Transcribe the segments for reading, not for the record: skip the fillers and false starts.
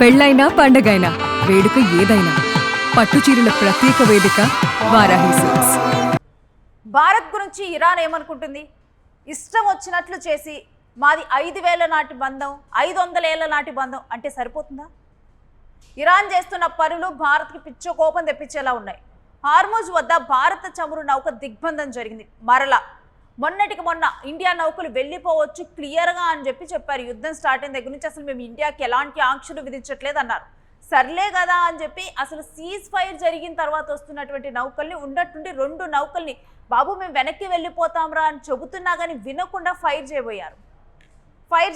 పెళ్ళైనా పండగైనా వేడుక ఏదైనా పట్టుచీరల ప్రత్యేక వేదిక వారాహి సిల్క్స్. భారత్ గురించి ఇరాన్ ఏమనుకుంటుంది? ఇష్టం వచ్చినట్లు చేసి మాది 5,000 నాటి బంధం, 500 ఏళ్ల నాటి బంధం అంటే సరిపోతుందా? ఇరాన్ చేస్తున్న పనులు భారత్కి పిచ్చో కోపం తెప్పించేలా ఉన్నాయి. హార్మోజ్ వద్ద భారత చమురు నౌక దిగ్బంధం జరిగింది. మరలా మొన్నటికి మొన్న ఇండియా నౌకలు వెళ్ళిపోవచ్చు క్లియర్గా అని చెప్పారు. యుద్ధం స్టార్ట్ అయిన దగ్గర నుంచి అసలు మేము ఇండియాకి ఎలాంటి ఆంక్షలు విధించట్లేదు అన్నారు. సర్లే కదా అని చెప్పి అసలు సీజ్ ఫైర్ జరిగిన తర్వాత వస్తున్నటువంటి నౌకల్ని ఉండట్టుండి 2 నౌకల్ని బాబు మేము వెనక్కి వెళ్ళిపోతాంరా అని చెబుతున్నా కానీ వినకుండా ఫైర్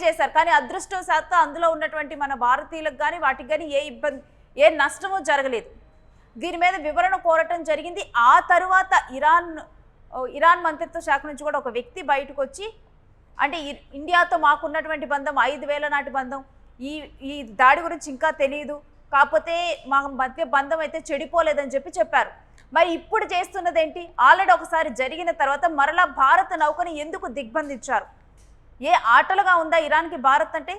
చేశారు. కానీ అదృష్టవశాత్తు అందులో ఉన్నటువంటి మన భారతీయులకు కానీ వాటికి కానీ ఏ నష్టమూ జరగలేదు. దీని మీద వివరణ కోరటం జరిగింది. ఆ తరువాత ఇరాన్ మంత్రిత్వ శాఖ నుంచి కూడా ఒక వ్యక్తి బయటకు వచ్చి అంటే ఇండియాతో మాకున్నటువంటి బంధం 5,000 నాటి బంధం, ఈ దాడి గురించి ఇంకా తెలియదు, కాకపోతే మా మధ్య బంధం అయితే చెడిపోలేదని చెప్పారు. మరి ఇప్పుడు చేస్తున్నది ఏంటి? ఆల్రెడీ ఒకసారి జరిగిన తర్వాత మరలా భారత నౌకని ఎందుకు దిగ్బంధించారు? ఏ ఆటలుగా ఉందా ఇరాన్కి భారత్ అంటే?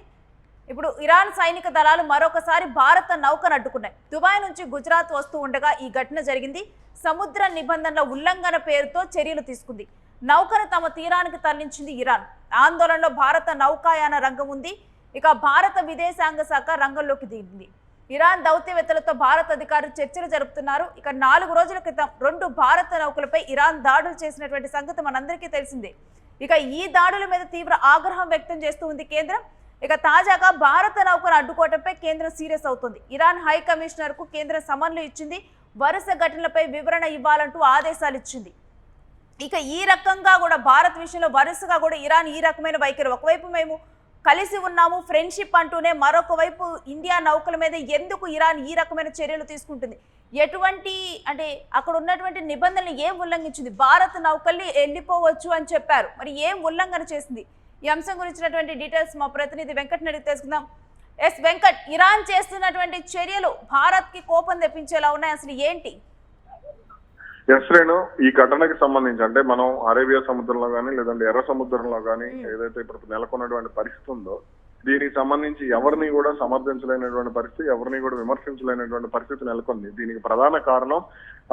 ఇప్పుడు ఇరాన్ సైనిక దళాలు మరొకసారి భారత నౌకను అడ్డుకున్నాయి. దుబాయ్ నుంచి గుజరాత్ వస్తూ ఉండగా ఈ ఘటన జరిగింది. సముద్ర నిబంధనల ఉల్లంఘన పేరుతో చర్యలు తీసుకుంది. నౌకను తమ తీరానికి తరలించింది ఇరాన్. ఆందోళనలో భారత నౌకాయాన రంగం ఉంది. ఇక భారత విదేశాంగ శాఖ రంగంలోకి దిగింది. ఇరాన్ దౌత్యవేత్తలతో భారత అధికారులు చర్చలు జరుపుతున్నారు. ఇక 4 రోజుల క్రితం 2 భారత నౌకలపై ఇరాన్ దాడులు చేసినటువంటి సంగతి మనందరికీ తెలిసిందే. ఇక ఈ దాడుల మీద తీవ్ర ఆగ్రహం వ్యక్తం చేస్తూ ఉంది కేంద్రం. ఇక తాజాగా భారత నౌకను అడ్డుకోవడంపై కేంద్రం సీరియస్ అవుతుంది. ఇరాన్ హై కమిషనర్కు కేంద్రం సమన్లు ఇచ్చింది. వరుస ఘటనలపై వివరణ ఇవ్వాలంటూ ఆదేశాలు ఇచ్చింది. ఇక ఈ రకంగా కూడా భారత్ విషయంలో వరుసగా కూడా ఇరాన్ ఈ రకమైన వైఖరి, ఒకవైపు మేము కలిసి ఉన్నాము ఫ్రెండ్షిప్ అంటూనే మరొక వైపు ఇండియా నౌకల మీద ఎందుకు ఇరాన్ ఈ రకమైన చర్యలు తీసుకుంటుంది? ఎటువంటి అంటే అక్కడ ఉన్నటువంటి నిబంధనలు ఏం ఉల్లంఘించింది? భారత నౌకల్ని వెళ్ళిపోవచ్చు అని చెప్పారు, మరి ఏం ఉల్లంఘన చేసింది? ఈ అంశం గురించినటువంటి డీటెయిల్స్ మా ప్రతినిధి వెంకట్ అడిగి తెలుసుకుందాం. ఎస్ వెంకట్, ఇరాన్ చేస్తున్నటువంటి చర్యలు భారత్ కి కోపం తెప్పించేలా ఉన్నాయి, అసలు ఏంటి? ఎస్ రేణు, ఈ ఘటనకి సంబంధించి అంటే మనం అరేబియా సముద్రంలో కానీ లేదంటే ఎర్ర సముద్రంలో కానీ ఏదైతే ఇప్పుడు నెలకొన్నటువంటి పరిస్థితి ఉందో దీనికి సంబంధించి ఎవరిని కూడా సమర్థించలేనటువంటి పరిస్థితి, ఎవరిని కూడా విమర్శించలేనటువంటి పరిస్థితి నెలకొంది. దీనికి ప్రధాన కారణం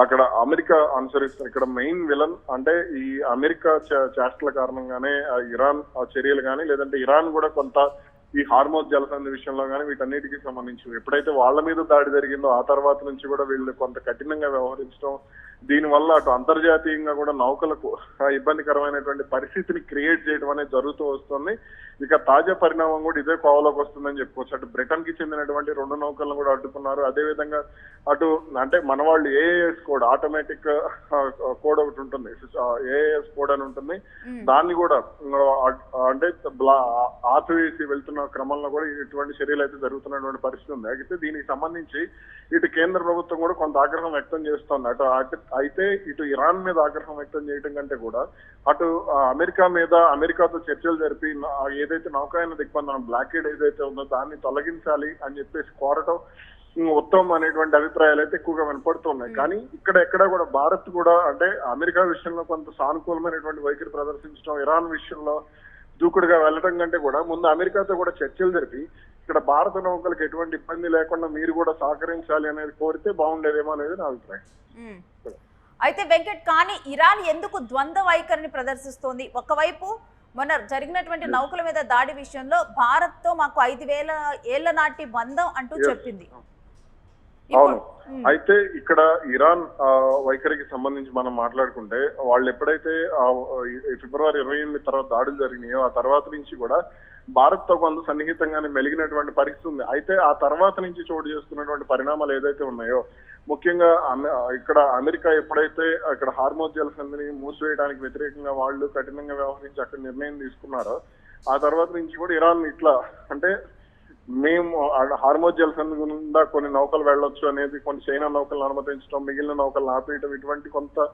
అక్కడ అమెరికా అనుసరిస్తున్న ఇక్కడ మెయిన్ విలన్ అంటే ఈ అమెరికా చేష్టల కారణంగానే ఇరాన్ చర్యలు కానీ లేదంటే ఇరాన్ కూడా కొంత ఈ హార్మోజ్ జలసంధి విషయంలో కానీ వీటన్నిటికీ సంబంధించి ఎప్పుడైతే వాళ్ళ మీద దాడి జరిగిందో ఆ తర్వాత నుంచి కూడా వీళ్ళు కొంత కఠినంగా వ్యవహరించడం, దీనివల్ల అటు అంతర్జాతీయంగా కూడా నౌకలకు ఇబ్బందికరమైనటువంటి పరిస్థితిని క్రియేట్ చేయడం అనేది జరుగుతూ వస్తుంది. ఇక తాజా పరిణామం కూడా ఇదే కోవలోకి వస్తుందని చెప్పుకోవచ్చు. అటు బ్రిటన్ కి చెందినటువంటి 2 నౌకలను కూడా అడ్డుకున్నారు. అదేవిధంగా అటు అంటే మన వాళ్ళు ఏఏఎస్ కోడ్, ఆటోమేటిక్ కోడ్ ఒకటి ఉంటుంది, ఏఏఎస్ కోడ్ అని ఉంటుంది, దాన్ని కూడా అంటే ఆపివేసి వెళ్తున్న క్రమంలో కూడా ఇటువంటి చర్యలు అయితే జరుగుతున్నటువంటి పరిస్థితి ఉంది. అయితే దీనికి సంబంధించి ఇటు కేంద్ర ప్రభుత్వం కూడా కొంత ఆగ్రహం వ్యక్తం చేస్తోంది. అయితే ఇటు ఇరాన్ మీద ఆగ్రహం వ్యక్తం చేయడం కంటే కూడా అటు అమెరికా మీద అమెరికాతో చర్చలు జరిపి ఏదైతే నౌకాయన దిగ్బంధనం బ్లాకేడ్ ఏదైతే ఉందో దాన్ని తొలగించాలి అని చెప్పేసి కోరటం ఉత్తమం అనేటువంటి అభిప్రాయాలు అయితే ఎక్కువగా వినపడుతున్నాయి. కానీ ఎక్కడ కూడా భారత్ కూడా అంటే అమెరికా విషయంలో కొంత సానుకూలమైనటువంటి వైఖరి ప్రదర్శించడం, ఇరాన్ విషయంలో దూకుడుగా వెళ్ళడం కంటే కూడా ముందు అమెరికాతో కూడా చర్చలు జరిపి ఇక్కడ భారత నౌకలకు ఎటువంటి ఇబ్బంది లేకుండా మీరు కూడా సహకరించాలి అనేది కోరితే బాగుండేదేమో అనేది నా అభిప్రాయం. అయితే వెంకట్, కానీ ఇరాన్ ఎందుకు ద్వంద్వ వైఖరిని ప్రదర్శిస్తోంది? ఒకవైపు మొన్న జరిగినటువంటి నౌకల మీద దాడి విషయంలో భారత్ తో మాకు 5,000 ఏళ్ల నాటి బంధం అంటూ చెప్పింది. అవును, అయితే ఇక్కడ ఇరాన్ వైఖరికి సంబంధించి మనం మాట్లాడుకుంటే వాళ్ళు ఎప్పుడైతే ఫిబ్రవరి 28 తర్వాత దాడులు జరిగినాయో ఆ తర్వాత నుంచి కూడా భారత్ తో కొంత సన్నిహితంగానే మెలిగినటువంటి పరిస్థితి ఉంది. అయితే ఆ తర్వాత నుంచి చోటు చేసుకున్నటువంటి పరిణామాలు ఏదైతే ఉన్నాయో ముఖ్యంగా ఇక్కడ అమెరికా ఎప్పుడైతే ఇక్కడ హార్మోజ్ జలసంధిని మూసివేయడానికి వ్యతిరేకంగా వాళ్ళు కఠినంగా వ్యవహరించి అక్కడ నిర్ణయం తీసుకున్నారో ఆ తర్వాత నుంచి కూడా ఇరాన్ ఇట్లా అంటే మేము హార్మోజ్ జలసంధి గుండా కొన్ని నౌకలు వెళ్ళొచ్చు అనేది కొన్ని చైనా నౌకలను అనుమతించడం, మిగిలిన నౌకలను ఆపేయటం, ఇటువంటి కొంత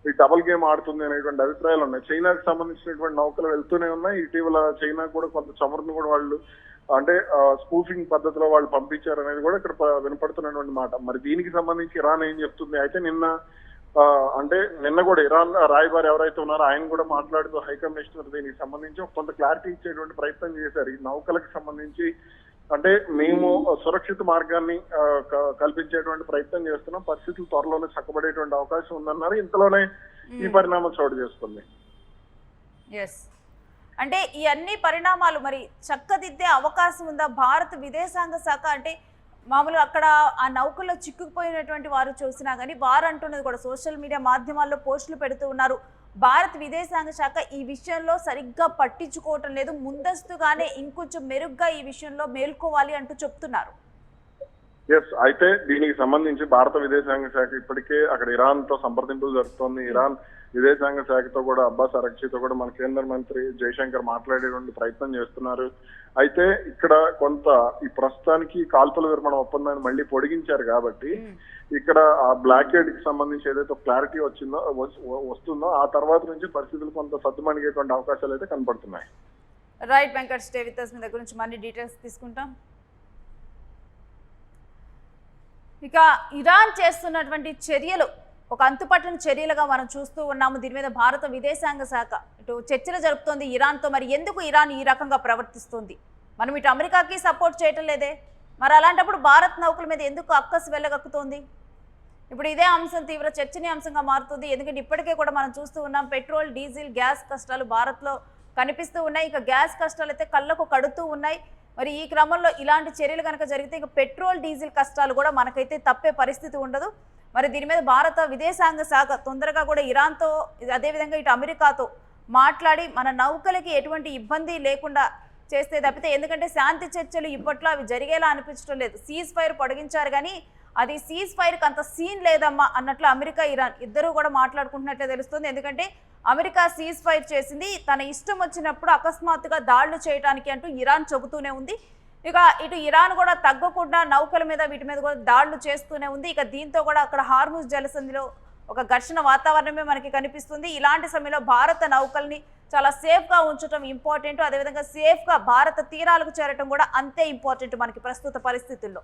ఈ డబుల్ గేమ్ ఆడుతుంది అనేటువంటి అభిప్రాయాలు ఉన్నాయి. చైనాకి సంబంధించినటువంటి నౌకలు వెళ్తూనే ఉన్నాయి. ఇటీవల చైనా కూడా కొంత చమురును కూడా వాళ్ళు అంటే స్పూఫింగ్ పద్ధతిలో వాళ్ళు పంపించారు అనేది కూడా ఇక్కడ వినపడుతున్నటువంటి మాట. మరి దీనికి సంబంధించి ఇరాన్ ఏం చెప్తుంది? అయితే నిన్న కూడా ఇరాన్ రాయబారి ఎవరైతే ఉన్నారో ఆయన కూడా మాట్లాడుతూ హై కమిషనర్ దీనికి సంబంధించి కొంత క్లారిటీ ఇచ్చేటువంటి ప్రయత్నం చేశారు. ఈ నౌకలకు సంబంధించి అంటే మేము సురక్షిత మార్గాన్ని కల్పించేటువంటి ప్రయత్నం చేస్తున్నాం, పరిస్థితులు త్వరలోనే చక్కబడేటువంటి అవకాశం ఉందన్నారు. ఇంతలోనే ఈ పరిణామం చోటు చేసుకుంది. ఎస్, అంటే ఈ అన్ని పరిణామాలు మరి చక్కదిద్దే అవకాశం ఉందా? భారత విదేశాంగ శాఖ అంటే మామూలుగా అక్కడ ఆ నౌకల్లో చిక్కుకుపోయినటువంటి వారు చూసినా కానీ వారు అంటున్నది కూడా సోషల్ మీడియా మాధ్యమాల్లో పోస్టులు పెడుతూ ఉన్నారు, భారత విదేశాంగ శాఖ ఈ విషయంలో సరిగ్గా పట్టించుకోవటం లేదు, ముందస్తుగానే ఇంకొంచెం మెరుగ్గా ఈ విషయంలో మేల్కోవాలి అంటూ చెప్తున్నారు. ఎస్, అయితే దీనికి సంబంధించి భారత విదేశాంగ శాఖ ఇప్పటికే అక్కడ ఇరాన్ తో సంప్రదింపులు జరుపుతోంది. ఇరాన్ విదేశాంగ శాఖతో కూడా అబ్బాస్ అరగ్చీతో కూడా మన కేంద్ర మంత్రి జయశంకర్ మాట్లాడేటువంటి ప్రయత్నం చేస్తున్నారు. అయితే ఇక్కడ కొంత ఈ ప్రస్తుతానికి కాల్పుల విరమణ ఒప్పందాన్ని మళ్ళీ పొడిగించారు కాబట్టి ఇక్కడ ఆ బ్లాకేడ్ కి సంబంధించి ఏదైతే క్లారిటీ వస్తుందో ఆ తర్వాత నుంచి పరిస్థితులు కొంత సద్దుమణిగేటువంటి అవకాశాలు అయితే కనపడుతున్నాయి. Right Venkat, stay with us, మీ దగ్గర నుంచి మళ్ళీ డీటెయిల్స్ తీసుకుంటాం. ఇక ఇరాన్ చేస్తున్నటువంటి చర్యలు ఒక అంతుపట్టని చర్యలుగా మనం చూస్తూ ఉన్నాము. దీని మీద భారత విదేశాంగ శాఖ ఇటు చర్చలు జరుపుతోంది ఇరాన్తో. మరి ఎందుకు ఇరాన్ ఈ రకంగా ప్రవర్తిస్తుంది? మనం ఇటు అమెరికాకి సపోర్ట్ చేయటం లేదే, మరి అలాంటప్పుడు భారత్ నౌకల మీద ఎందుకు అక్కసు వెళ్ళగక్కుతోంది? ఇప్పుడు ఇదే అంశం తీవ్ర చర్చనీయాంశంగా మారుతుంది. ఎందుకంటే ఇప్పటికే కూడా మనం చూస్తూ ఉన్నాం పెట్రోల్, డీజిల్, గ్యాస్ కష్టాలు భారత్లో కనిపిస్తూ ఉన్నాయి. ఇక గ్యాస్ కష్టాలు అయితే కళ్ళకు కడుతూ ఉన్నాయి. మరి ఈ క్రమంలో ఇలాంటి చర్యలు కనుక జరిగితే ఇక పెట్రోల్, డీజిల్ కష్టాలు కూడా మనకైతే తప్పే పరిస్థితి ఉండదు. మరి దీని మీద భారత విదేశాంగ శాఖ తొందరగా కూడా ఇరాన్తో అదేవిధంగా ఇటు అమెరికాతో మాట్లాడి మన నౌకలకి ఎటువంటి ఇబ్బంది లేకుండా చేస్తే తప్పితే, ఎందుకంటే శాంతి చర్చలు ఇప్పట్లో అవి జరిగేలా అనిపించడం లేదు. సీజ్ ఫైర్ పొడిగించారు కానీ అది సీజ్ ఫైర్కి అంత సీన్ లేదమ్మా అన్నట్లు అమెరికా, ఇరాన్ ఇద్దరూ కూడా మాట్లాడుకుంటున్నట్లే తెలుస్తుంది. ఎందుకంటే అమెరికా సీజ్ ఫైర్ చేసింది తన ఇష్టం వచ్చినప్పుడు అకస్మాత్తుగా దాడులు చేయడానికి అంటూ ఇరాన్ చెబుతూనే ఉంది. ఇక ఇటు ఇరాన్ కూడా తగ్గకుండా నౌకల మీద వీటి మీద కూడా దాడులు చేస్తూనే ఉంది. ఇక దీంతో కూడా అక్కడ హార్ముజ్ జలసంధిలో ఒక ఘర్షణ వాతావరణమే మనకి కనిపిస్తుంది. ఇలాంటి సమయంలో భారత నౌకల్ని చాలా సేఫ్గా ఉంచడం ఇంపార్టెంట్, అదేవిధంగా సేఫ్గా భారత తీరాలకు చేరటం కూడా అంతే ఇంపార్టెంట్ మనకి ప్రస్తుత పరిస్థితుల్లో.